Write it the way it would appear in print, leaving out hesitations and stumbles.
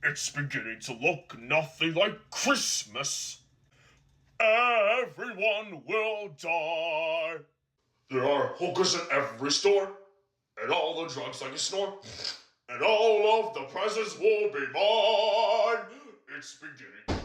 It's beginning to look nothing like Christmas. Everyone will die. There are hookers in every store, and all the drugs I can snort, and all of the presents will be mine. It's beginning.